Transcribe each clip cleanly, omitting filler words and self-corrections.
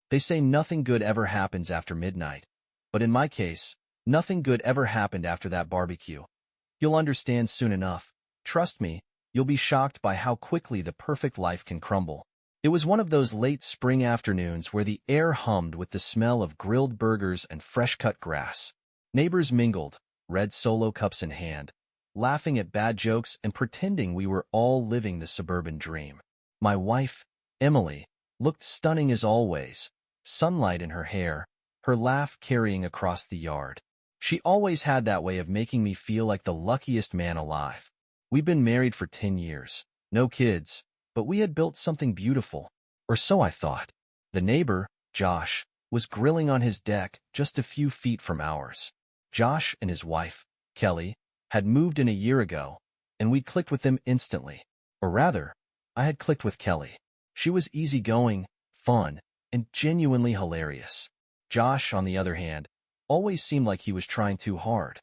They say nothing good ever happens after midnight. But in my case, nothing good ever happened after that barbecue. You'll understand soon enough. Trust me, you'll be shocked by how quickly the perfect life can crumble. It was one of those late spring afternoons where the air hummed with the smell of grilled burgers and fresh-cut grass. Neighbors mingled, red Solo cups in hand, laughing at bad jokes and pretending we were all living the suburban dream. My wife, Emily, looked stunning as always, sunlight in her hair, her laugh carrying across the yard. She always had that way of making me feel like the luckiest man alive. We'd been married for 10 years, no kids, but we had built something beautiful, or so I thought. The neighbor, Josh, was grilling on his deck just a few feet from ours. Josh and his wife, Kelly, had moved in a year ago, and we clicked with them instantly. Or rather, I had clicked with Kelly. She was easygoing, fun, and genuinely hilarious. Josh, on the other hand, always seemed like he was trying too hard.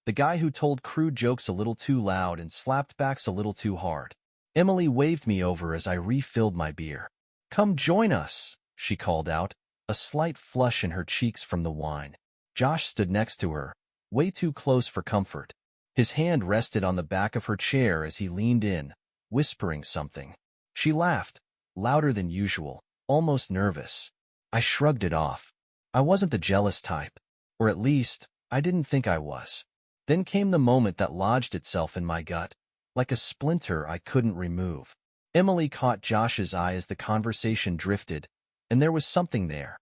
The guy who told crude jokes a little too loud and slapped backs a little too hard. Emily waved me over as I refilled my beer. "Come join us," she called out, a slight flush in her cheeks from the wine. Josh stood next to her, way too close for comfort. His hand rested on the back of her chair as he leaned in, whispering something. She laughed, louder than usual, almost nervous. I shrugged it off. I wasn't the jealous type, or at least, I didn't think I was. Then came the moment that lodged itself in my gut, like a splinter I couldn't remove. Emily caught Josh's eye as the conversation drifted, and there was something there.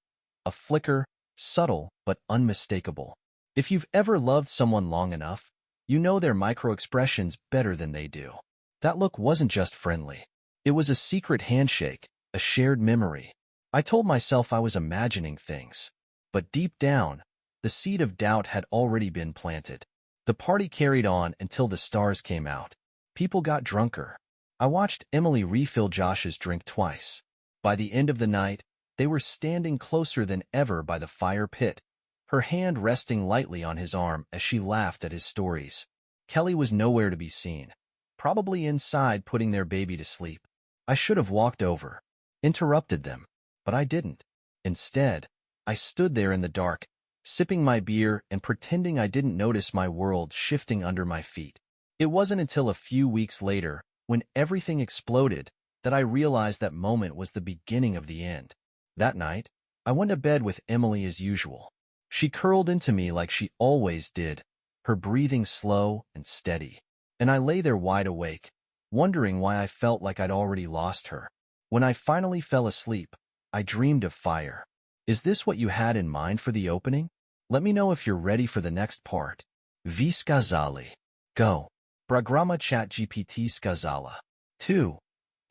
A flicker, subtle but unmistakable. If you've ever loved someone long enough, you know their micro-expressions better than they do. That look wasn't just friendly. It was a secret handshake, a shared memory. I told myself I was imagining things. But deep down, the seed of doubt had already been planted. The party carried on until the stars came out. People got drunker. I watched Emily refill Josh's drink twice. By the end of the night, they were standing closer than ever by the fire pit, her hand resting lightly on his arm as she laughed at his stories. Kelly was nowhere to be seen, probably inside putting their baby to sleep. I should have walked over, interrupted them, but I didn't. Instead, I stood there in the dark, sipping my beer and pretending I didn't notice my world shifting under my feet. It wasn't until a few weeks later, when everything exploded, that I realized that moment was the beginning of the end. That night, I went to bed with Emily as usual. She curled into me like she always did, her breathing slow and steady. And I lay there wide awake, wondering why I felt like I'd already lost her. When I finally fell asleep, I dreamed of fire. Is this what you had in mind for the opening? Let me know if you're ready for the next part. Vi skazali. Go. Programa ChatGPT skazala. 2.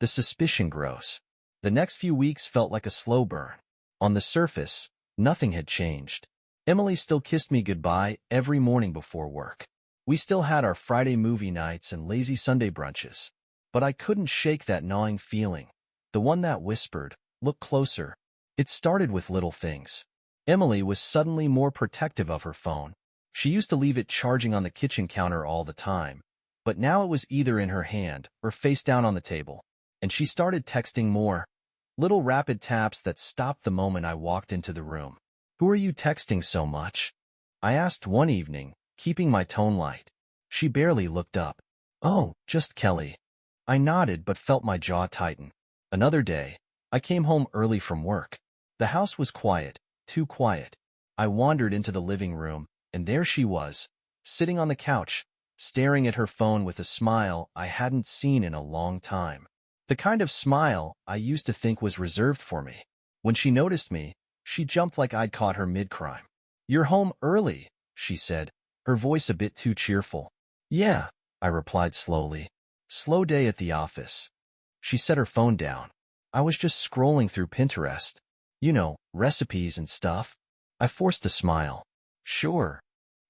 The suspicion grows. The next few weeks felt like a slow burn. On the surface, nothing had changed. Emily still kissed me goodbye every morning before work. We still had our Friday movie nights and lazy Sunday brunches. But I couldn't shake that gnawing feeling, the one that whispered, "Look closer." It started with little things. Emily was suddenly more protective of her phone. She used to leave it charging on the kitchen counter all the time, but now it was either in her hand or face down on the table. And she started texting more. Little rapid taps that stopped the moment I walked into the room. "Who are you texting so much?" I asked one evening, keeping my tone light. She barely looked up. "Oh, just Kelly." I nodded but felt my jaw tighten. Another day, I came home early from work. The house was quiet, too quiet. I wandered into the living room, and there she was, sitting on the couch, staring at her phone with a smile I hadn't seen in a long time. The kind of smile I used to think was reserved for me. When she noticed me, she jumped like I'd caught her mid-crime. "You're home early," she said, her voice a bit too cheerful. "Yeah," I replied slowly. "Slow day at the office." She set her phone down. "I was just scrolling through Pinterest. You know, recipes and stuff." I forced a smile. "Sure."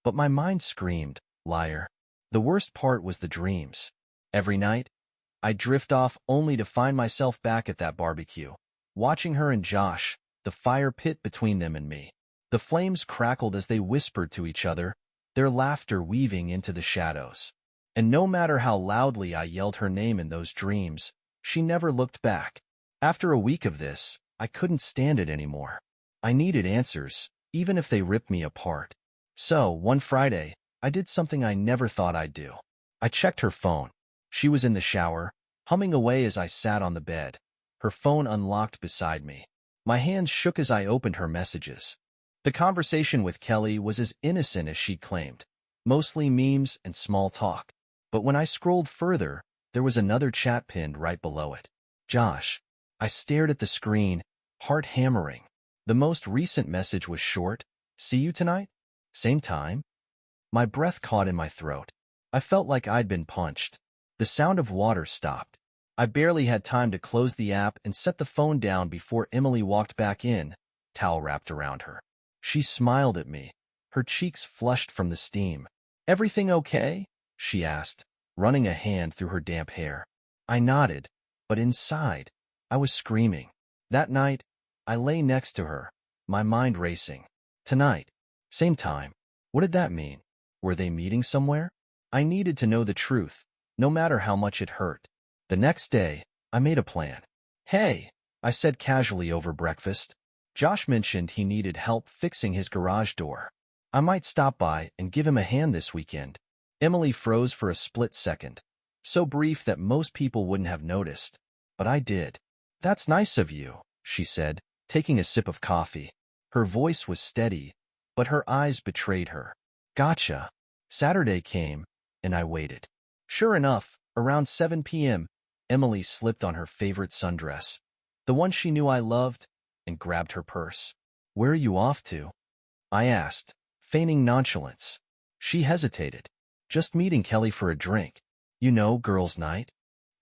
But my mind screamed, "Liar." The worst part was the dreams. Every night, I'd drift off only to find myself back at that barbecue, watching her and Josh, the fire pit between them and me. The flames crackled as they whispered to each other, their laughter weaving into the shadows. And no matter how loudly I yelled her name in those dreams, she never looked back. After a week of this, I couldn't stand it anymore. I needed answers, even if they ripped me apart. So, one Friday, I did something I never thought I'd do. I checked her phone. She was in the shower, humming away as I sat on the bed. Her phone unlocked beside me. My hands shook as I opened her messages. The conversation with Kelly was as innocent as she claimed, mostly memes and small talk. But when I scrolled further, there was another chat pinned right below it. Josh. I stared at the screen, heart hammering. The most recent message was short. See you tonight? Same time? My breath caught in my throat. I felt like I'd been punched. The sound of water stopped. I barely had time to close the app and set the phone down before Emily walked back in, towel wrapped around her. She smiled at me, her cheeks flushed from the steam. Everything okay? She asked, running a hand through her damp hair. I nodded, but inside, I was screaming. That night, I lay next to her, my mind racing. Tonight, same time. What did that mean? Were they meeting somewhere? I needed to know the truth, no matter how much it hurt. The next day, I made a plan. Hey, I said casually over breakfast. Josh mentioned he needed help fixing his garage door. I might stop by and give him a hand this weekend. Emily froze for a split second, so brief that most people wouldn't have noticed. But I did. That's nice of you, she said, taking a sip of coffee. Her voice was steady, but her eyes betrayed her. Gotcha. Saturday came, and I waited. Sure enough, around 7 p.m., Emily slipped on her favorite sundress, the one she knew I loved, and grabbed her purse. Where are you off to? I asked, feigning nonchalance. She hesitated. Just meeting Kelly for a drink. You know, girls' night.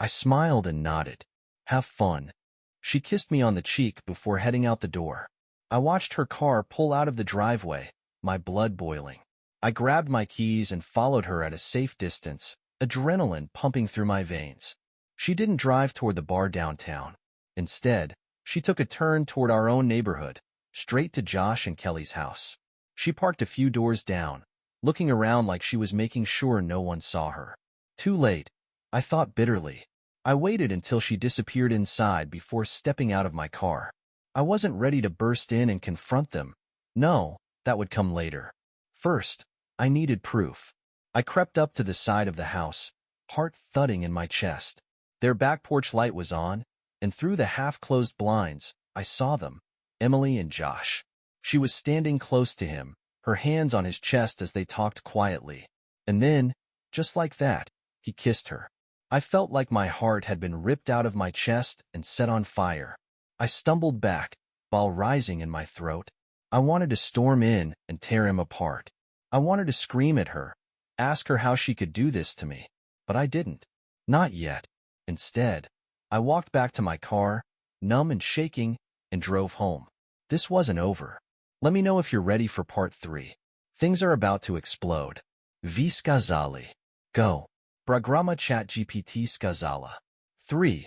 I smiled and nodded. Have fun. She kissed me on the cheek before heading out the door. I watched her car pull out of the driveway, my blood boiling. I grabbed my keys and followed her at a safe distance, adrenaline pumping through my veins. She didn't drive toward the bar downtown. Instead, she took a turn toward our own neighborhood, straight to Josh and Kelly's house. She parked a few doors down, looking around like she was making sure no one saw her. Too late, I thought bitterly. I waited until she disappeared inside before stepping out of my car. I wasn't ready to burst in and confront them. No, that would come later. First, I needed proof. I crept up to the side of the house, heart thudding in my chest. Their back porch light was on, and through the half-closed blinds, I saw them, Emily and Josh. She was standing close to him, her hands on his chest as they talked quietly. And then, just like that, he kissed her. I felt like my heart had been ripped out of my chest and set on fire. I stumbled back, ball rising in my throat. I wanted to storm in and tear him apart. I wanted to scream at her, ask her how she could do this to me. But I didn't. Not yet. Instead, I walked back to my car, numb and shaking, and drove home. This wasn't over. Let me know if you're ready for part 3. Things are about to explode. Vi skazali. Go. Programa ChatGPT skazala. 3.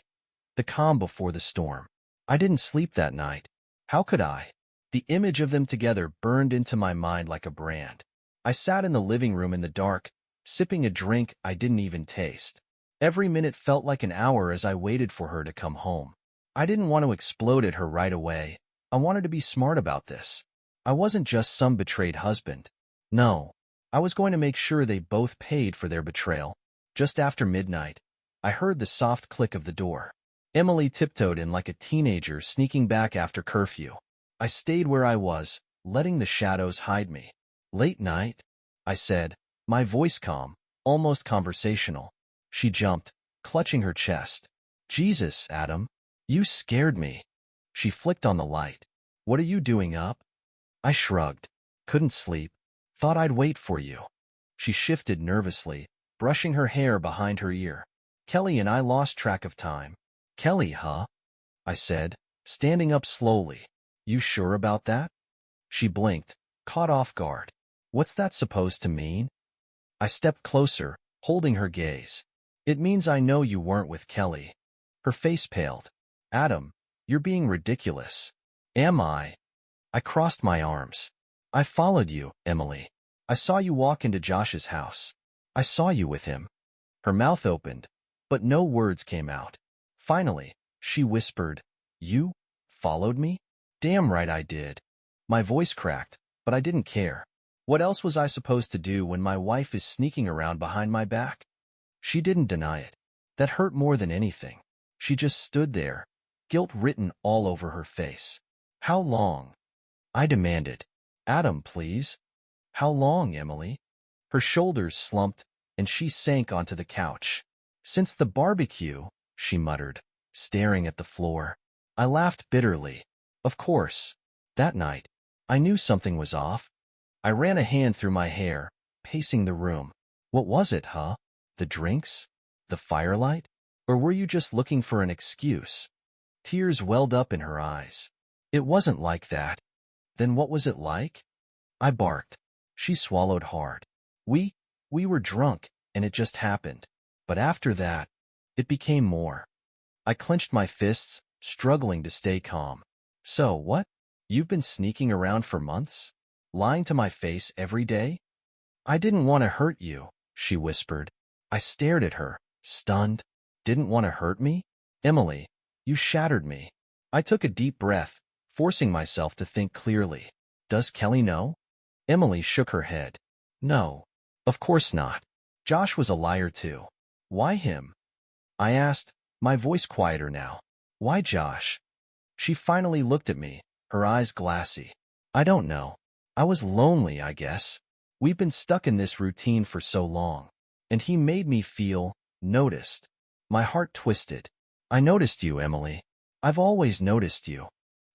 The calm before the storm. I didn't sleep that night. How could I? The image of them together burned into my mind like a brand. I sat in the living room in the dark, sipping a drink I didn't even taste. Every minute felt like an hour as I waited for her to come home. I didn't want to explode at her right away. I wanted to be smart about this. I wasn't just some betrayed husband. No, I was going to make sure they both paid for their betrayal. Just after midnight, I heard the soft click of the door. Emily tiptoed in like a teenager sneaking back after curfew. I stayed where I was, letting the shadows hide me. Late night? I said, my voice calm, almost conversational. She jumped, clutching her chest. Jesus, Adam, you scared me. She flicked on the light. What are you doing up? I shrugged. Couldn't sleep. Thought I'd wait for you. She shifted nervously, brushing her hair behind her ear. Kelly and I lost track of time. Kelly, huh? I said, standing up slowly. You sure about that? She blinked, caught off guard. What's that supposed to mean? I stepped closer, holding her gaze. It means I know you weren't with Kelly. Her face paled. Adam, you're being ridiculous. Am I? I crossed my arms. I followed you, Emily. I saw you walk into Josh's house. I saw you with him. Her mouth opened, but no words came out. Finally, she whispered, You? Followed me? Damn right I did. My voice cracked, but I didn't care. What else was I supposed to do when my wife is sneaking around behind my back? She didn't deny it. That hurt more than anything. She just stood there, guilt written all over her face. How long? I demanded. Adam, please. How long, Emily? Her shoulders slumped, and she sank onto the couch. Since the barbecue, she muttered, staring at the floor. I laughed bitterly. Of course. That night, I knew something was off. I ran a hand through my hair, pacing the room. What was it, huh? The drinks? The firelight? Or were you just looking for an excuse? Tears welled up in her eyes. It wasn't like that. Then what was it like? I barked. She swallowed hard. We were drunk, and it just happened. But after that, it became more. I clenched my fists, struggling to stay calm. So, what? You've been sneaking around for months? Lying to my face every day? I didn't want to hurt you, she whispered. I stared at her, stunned. Didn't want to hurt me? Emily, you shattered me. I took a deep breath, forcing myself to think clearly. Does Kelly know? Emily shook her head. No, of course not. Josh was a liar too. Why him? I asked, my voice quieter now. Why Josh? She finally looked at me, her eyes glassy. I don't know. I was lonely, I guess. We've been stuck in this routine for so long. And he made me feel noticed. My heart twisted. I noticed you, Emily. I've always noticed you.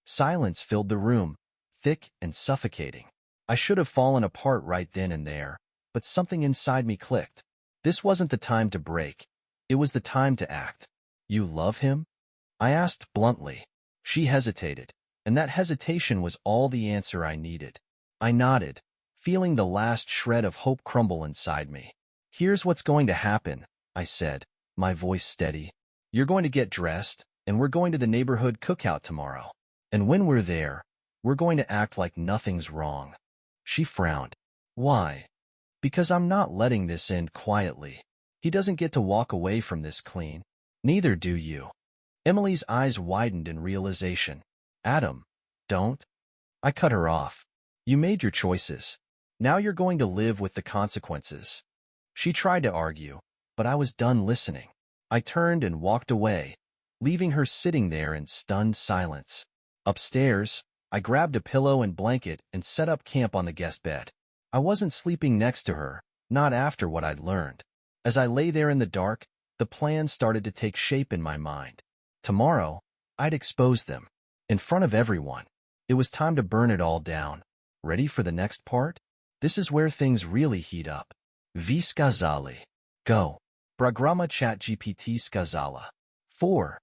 Silence filled the room, thick and suffocating. I should have fallen apart right then and there, but something inside me clicked. This wasn't the time to break. It was the time to act. You love him? I asked bluntly. She hesitated, and that hesitation was all the answer I needed. I nodded, feeling the last shred of hope crumble inside me. Here's what's going to happen, I said, my voice steady. You're going to get dressed, and we're going to the neighborhood cookout tomorrow. And when we're there, we're going to act like nothing's wrong. She frowned. Why? Because I'm not letting this end quietly. He doesn't get to walk away from this clean. Neither do you. Emily's eyes widened in realization. Adam, don't. I cut her off. You made your choices. Now you're going to live with the consequences. She tried to argue, but I was done listening. I turned and walked away, leaving her sitting there in stunned silence. Upstairs, I grabbed a pillow and blanket and set up camp on the guest bed. I wasn't sleeping next to her, not after what I'd learned. As I lay there in the dark, the plan started to take shape in my mind. Tomorrow, I'd expose them. In front of everyone. It was time to burn it all down. Ready for the next part? This is where things really heat up. Vi skazali. Go. Programa ChatGPT skazala. 4.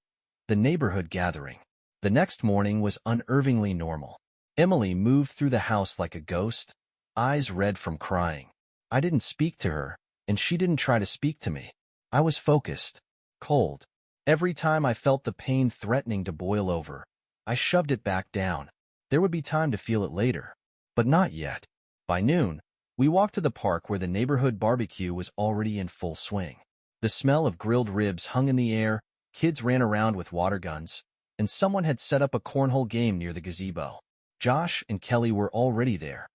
The neighborhood gathering. The next morning was unnervingly normal. Emily moved through the house like a ghost, eyes red from crying. I didn't speak to her, and she didn't try to speak to me. I was focused, cold. Every time I felt the pain threatening to boil over, I shoved it back down. There would be time to feel it later, but not yet. By noon, we walked to the park where the neighborhood barbecue was already in full swing. The smell of grilled ribs hung in the air, kids ran around with water guns, and someone had set up a cornhole game near the gazebo. Josh and Kelly were already there,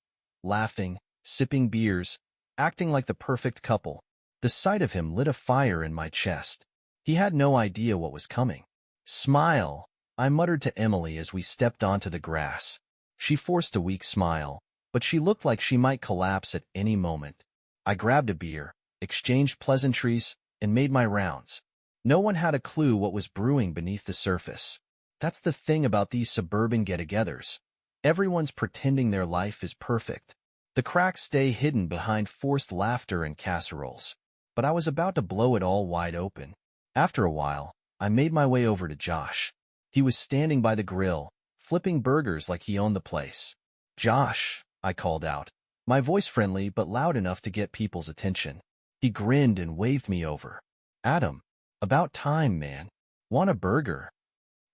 laughing, sipping beers, acting like the perfect couple. The sight of him lit a fire in my chest. He had no idea what was coming. Smile, I muttered to Emily as we stepped onto the grass. She forced a weak smile, but she looked like she might collapse at any moment. I grabbed a beer, exchanged pleasantries, and made my rounds. No one had a clue what was brewing beneath the surface. That's the thing about these suburban get-togethers. Everyone's pretending their life is perfect. The cracks stay hidden behind forced laughter and casseroles. But I was about to blow it all wide open. After a while, I made my way over to Josh. He was standing by the grill, flipping burgers like he owned the place. Josh, I called out, my voice friendly but loud enough to get people's attention. He grinned and waved me over. Adam, about time, man. Want a burger?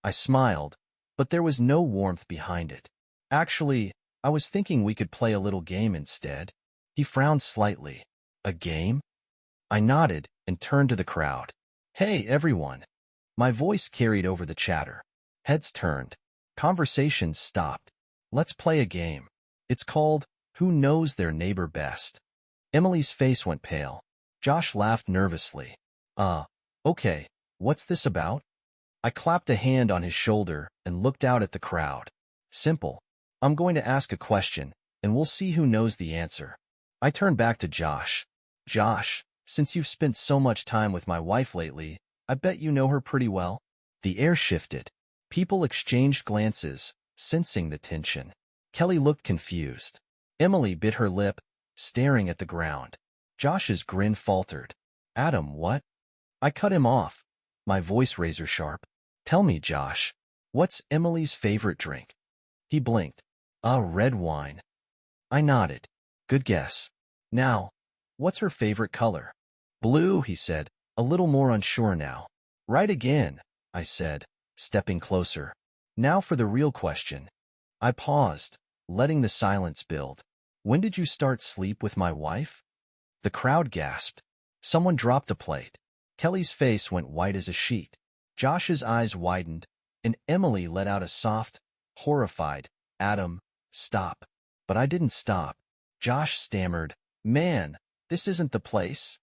I smiled, but there was no warmth behind it. Actually, I was thinking we could play a little game instead. He frowned slightly. A game? I nodded and turned to the crowd. Hey, everyone. My voice carried over the chatter. Heads turned. Conversation stopped. Let's play a game. It's called, Who Knows Their Neighbor Best? Emily's face went pale. Josh laughed nervously. Okay, what's this about? I clapped a hand on his shoulder and looked out at the crowd. Simple. I'm going to ask a question, and we'll see who knows the answer. I turned back to Josh. Josh, since you've spent so much time with my wife lately, I bet you know her pretty well. The air shifted. People exchanged glances, sensing the tension. Kelly looked confused. Emily bit her lip, staring at the ground. Josh's grin faltered. Adam, what? I cut him off, my voice razor sharp. Tell me, Josh, what's Emily's favorite drink? He blinked. Red wine. I nodded. Good guess. Now, what's her favorite color? Blue, he said, a little more unsure now. Right again, I said, stepping closer. Now for the real question. I paused, letting the silence build. When did you start sleep with my wife? The crowd gasped. Someone dropped a plate. Kelly's face went white as a sheet. Josh's eyes widened, and Emily let out a soft, horrified, Adam, stop. But I didn't stop. Josh stammered, Man, this isn't the place.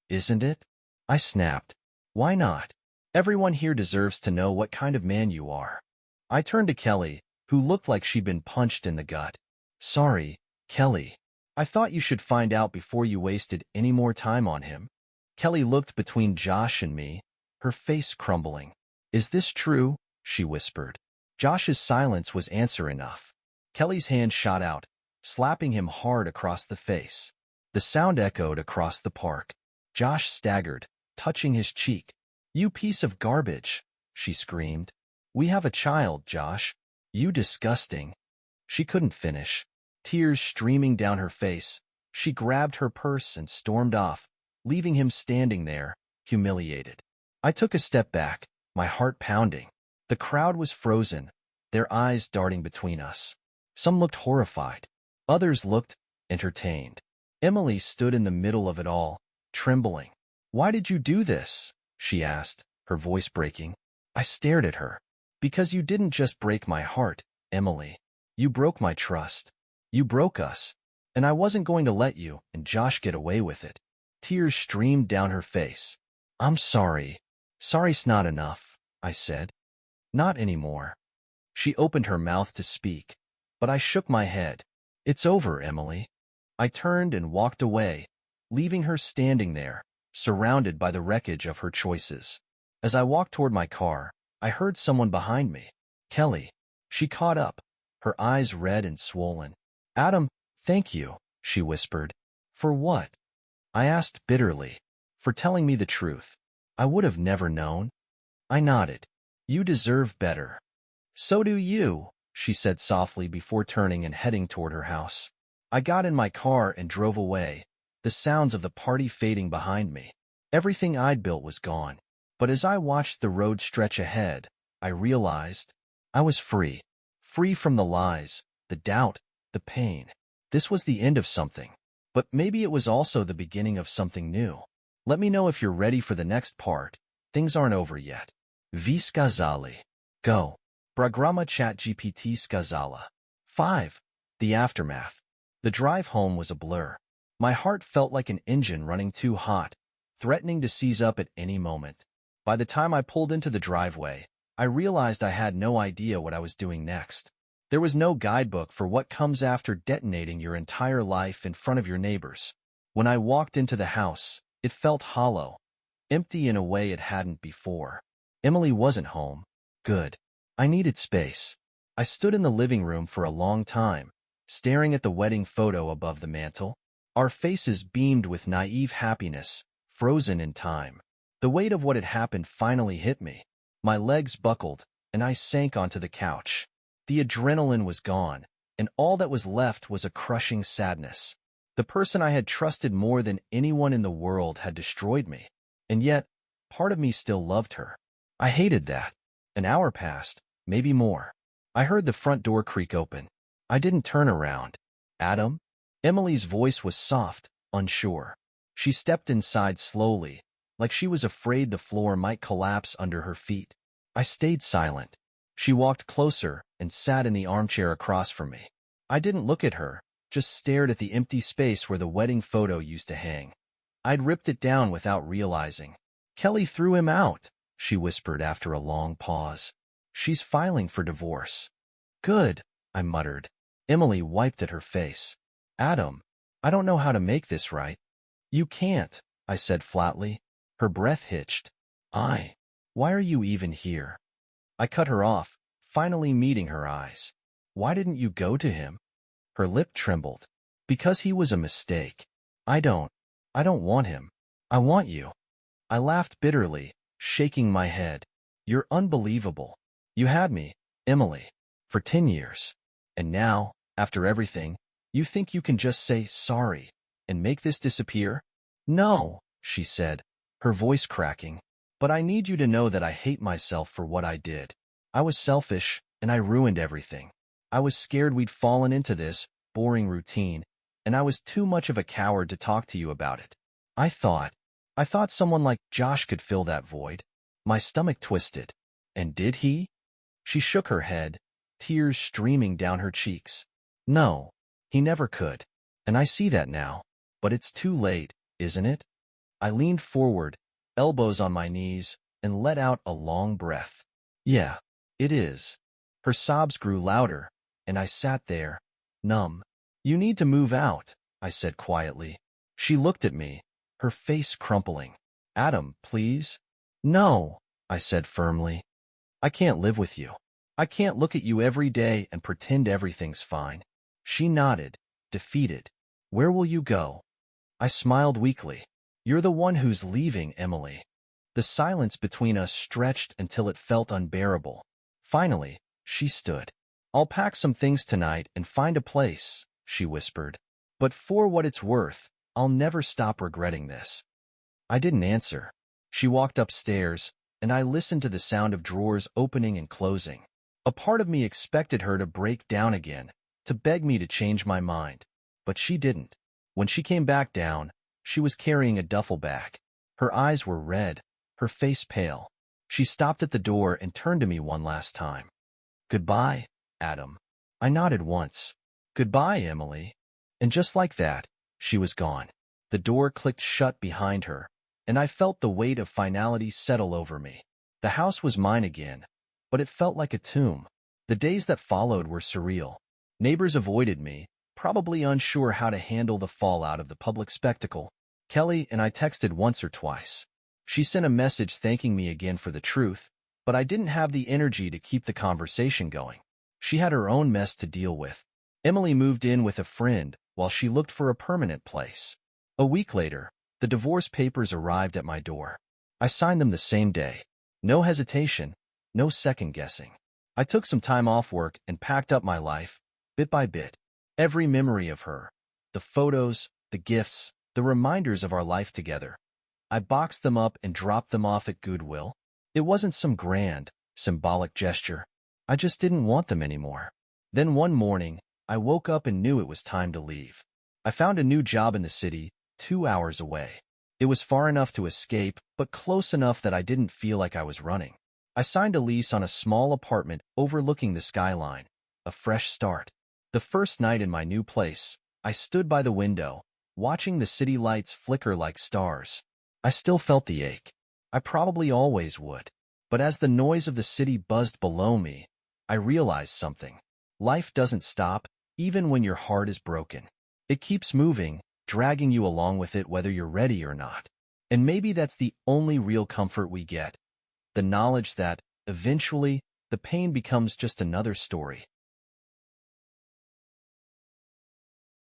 Isn't it? I snapped. Why not? Everyone here deserves to know what kind of man you are. I turned to Kelly, who looked like she'd been punched in the gut. Sorry, Kelly. I thought you should find out before you wasted any more time on him. Kelly looked between Josh and me, her face crumbling. Is this true? She whispered. Josh's silence was answer enough. Kelly's hand shot out, slapping him hard across the face. The sound echoed across the park. Josh staggered, touching his cheek. You piece of garbage, she screamed. We have a child, Josh. You disgusting. She couldn't finish. Tears streaming down her face, she grabbed her purse and stormed off, leaving him standing there, humiliated. I took a step back, my heart pounding. The crowd was frozen, their eyes darting between us. Some looked horrified. Others looked entertained. Emily stood in the middle of it all, trembling. Why did you do this? She asked, her voice breaking. I stared at her. Because you didn't just break my heart, Emily. You broke my trust. You broke us. And I wasn't going to let you and Josh get away with it. Tears streamed down her face. I'm sorry. Sorry's not enough, I said. Not anymore. She opened her mouth to speak, but I shook my head. It's over, Emily. I turned and walked away, leaving her standing there, surrounded by the wreckage of her choices. As I walked toward my car, I heard someone behind me. Kelly. She caught up, her eyes red and swollen. Adam, thank you, she whispered. For what? I asked bitterly. For telling me the truth. I would have never known. I nodded. You deserve better. So do you, she said softly before turning and heading toward her house. I got in my car and drove away, the sounds of the party fading behind me. Everything I'd built was gone. But as I watched the road stretch ahead, I realized I was free. Free from the lies, the doubt, the pain. This was the end of something. But maybe it was also the beginning of something new. Let me know if you're ready for the next part. Things aren't over yet. Vi skazali. Go. Programa ChatGPT skazala. 5. The aftermath. The drive home was a blur. My heart felt like an engine running too hot, threatening to seize up at any moment. By the time I pulled into the driveway, I realized I had no idea what I was doing next. There was no guidebook for what comes after detonating your entire life in front of your neighbors. When I walked into the house, it felt hollow, empty in a way it hadn't before. Emily wasn't home. Good. I needed space. I stood in the living room for a long time, staring at the wedding photo above the mantel. Our faces beamed with naive happiness, frozen in time. The weight of what had happened finally hit me. My legs buckled, and I sank onto the couch. The adrenaline was gone, and all that was left was a crushing sadness. The person I had trusted more than anyone in the world had destroyed me. And yet, part of me still loved her. I hated that. An hour passed, maybe more. I heard the front door creak open. I didn't turn around. Adam? Emily's voice was soft, unsure. She stepped inside slowly, like she was afraid the floor might collapse under her feet. I stayed silent. She walked closer and sat in the armchair across from me. I didn't look at her, just stared at the empty space where the wedding photo used to hang. I'd ripped it down without realizing. "Kelly threw him out," she whispered after a long pause. "She's filing for divorce." "Good," I muttered. Emily wiped at her face. "Adam, I don't know how to make this right." "You can't," I said flatly. Her breath hitched. Why are you even here?" I cut her off, finally meeting her eyes. "Why didn't you go to him?" Her lip trembled. "Because he was a mistake. I don't want him. I want you." I laughed bitterly, shaking my head. "You're unbelievable. You had me, Emily, for 10 years. And now, after everything, you think you can just say sorry and make this disappear?" "No," she said, her voice cracking. "But I need you to know that I hate myself for what I did. I was selfish, and I ruined everything. I was scared we'd fallen into this boring routine, and I was too much of a coward to talk to you about it. I thought someone like Josh could fill that void." My stomach twisted. "And did he?" She shook her head, tears streaming down her cheeks. "No, he never could. And I see that now. But it's too late, isn't it?" I leaned forward, elbows on my knees, and let out a long breath. "Yeah, it is." Her sobs grew louder, and I sat there, numb. "You need to move out," I said quietly. She looked at me, her face crumpling. "Adam, please." "No," I said firmly. "I can't live with you. I can't look at you every day and pretend everything's fine." She nodded, defeated. "Where will you go?" I smiled weakly. "You're the one who's leaving, Emily." The silence between us stretched until it felt unbearable. Finally, she stood. "I'll pack some things tonight and find a place," she whispered. "But for what it's worth, I'll never stop regretting this." I didn't answer. She walked upstairs, and I listened to the sound of drawers opening and closing. A part of me expected her to break down again, to beg me to change my mind. But she didn't. When she came back down, she was carrying a duffel bag. Her eyes were red, her face pale. She stopped at the door and turned to me one last time. "Goodbye, Adam." I nodded once. "Goodbye, Emily." And just like that, she was gone. The door clicked shut behind her, and I felt the weight of finality settle over me. The house was mine again, but it felt like a tomb. The days that followed were surreal. Neighbors avoided me, probably unsure how to handle the fallout of the public spectacle. Kelly and I texted once or twice. She sent a message thanking me again for the truth, but I didn't have the energy to keep the conversation going. She had her own mess to deal with. Emily moved in with a friend while she looked for a permanent place. A week later, the divorce papers arrived at my door. I signed them the same day. No hesitation, no second guessing. I took some time off work and packed up my life, bit by bit. Every memory of her, the photos, the gifts, the reminders of our life together. I boxed them up and dropped them off at Goodwill. It wasn't some grand, symbolic gesture. I just didn't want them anymore. Then one morning, I woke up and knew it was time to leave. I found a new job in the city, 2 hours away. It was far enough to escape, but close enough that I didn't feel like I was running. I signed a lease on a small apartment overlooking the skyline, a fresh start. The first night in my new place, I stood by the window, watching the city lights flicker like stars. I still felt the ache. I probably always would. But as the noise of the city buzzed below me, I realized something. Life doesn't stop, even when your heart is broken. It keeps moving, dragging you along with it whether you're ready or not. And maybe that's the only real comfort we get. The knowledge that, eventually, the pain becomes just another story.